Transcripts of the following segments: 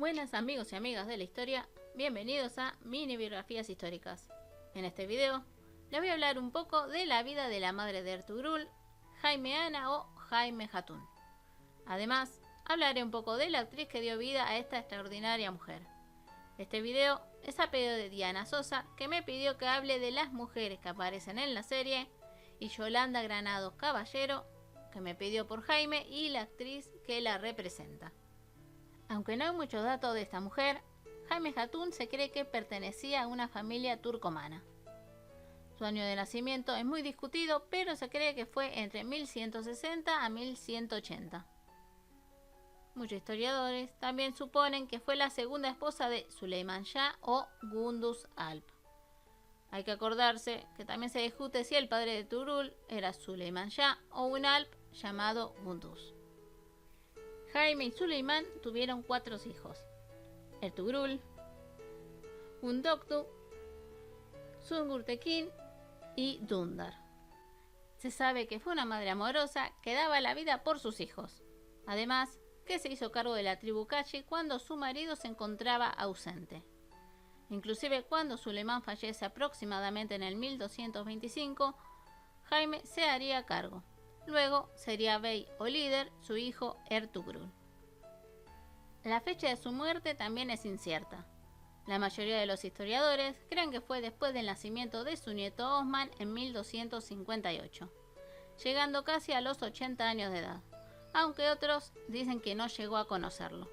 Buenas amigos y amigas de la historia, bienvenidos a Mini Biografías Históricas. En este video les voy a hablar un poco de la vida de la madre de Ertugrul, Jaime Ana o Jaime Hatun. Además, hablaré un poco de la actriz que dio vida a esta extraordinaria mujer. Este video es a pedido de Diana Sosa, que me pidió que hable de las mujeres que aparecen en la serie, y Yolanda Granados Caballero, que me pidió por Jaime y la actriz que la representa. Aunque no hay muchos datos de esta mujer, Jaime Hatun se cree que pertenecía a una familia turcomana. Su año de nacimiento es muy discutido, pero se cree que fue entre 1160 a 1180. Muchos historiadores también suponen que fue la segunda esposa de Süleyman Shah o Gündüz Alp. Hay que acordarse que también se discute si el padre de Ertugrul era Süleyman Shah o un Alp llamado Gündüz. Jaime y Süleyman tuvieron 4 hijos: Ertugrul, Göktürk, Sungurtekin y Dündar. Se sabe que fue una madre amorosa que daba la vida por sus hijos. Además, que se hizo cargo de la tribu Kashi cuando su marido se encontraba ausente. Inclusive cuando Süleyman fallece aproximadamente en el 1225, Jaime se haría cargo. Luego sería bey o líder su hijo Ertugrul. La fecha de su muerte también es incierta. La mayoría de los historiadores creen que fue después del nacimiento de su nieto Osman en 1258, llegando casi a los 80 años de edad, aunque otros dicen que no llegó a conocerlo.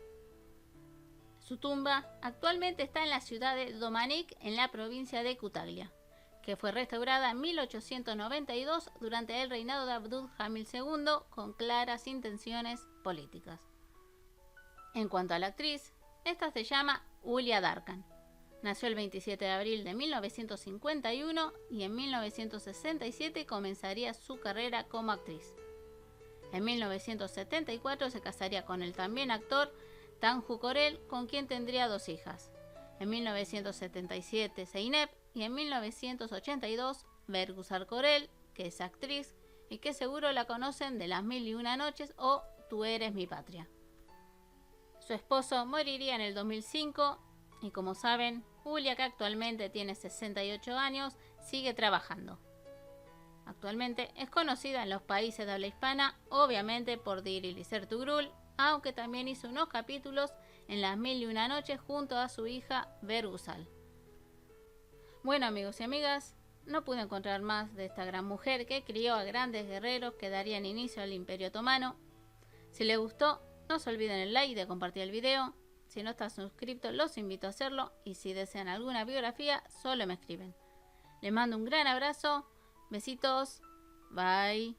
Su tumba actualmente está en la ciudad de Domanik, en la provincia de Kütahya, que fue restaurada en 1892 durante el reinado de Abdülhamid II con claras intenciones políticas. En cuanto a la actriz, esta se llama Hülya Darkan. Nació el 27 de abril de 1951 y en 1967 comenzaría su carrera como actriz. En 1974 se casaría con el también actor Tanju Korel, con quien tendría 2 hijas. En 1977 Zeynep y en 1982 Bergüzar Korel, que es actriz y que seguro la conocen de Las Mil y Una Noches o Tú eres mi patria. Su esposo moriría en el 2005 y, como saben, Hülya, que actualmente tiene 68 años, sigue trabajando. Actualmente es conocida en los países de habla hispana, obviamente por Dirilis Ertugrul, aunque también hizo unos capítulos en Las Mil y Una Noches junto a su hija Bergüzar. Bueno amigos y amigas, no pude encontrar más de esta gran mujer que crió a grandes guerreros que darían inicio al Imperio Otomano. Si les gustó, no se olviden el like y de compartir el video. Si no están suscritos, los invito a hacerlo, y si desean alguna biografía, solo me escriben. Les mando un gran abrazo, besitos, bye.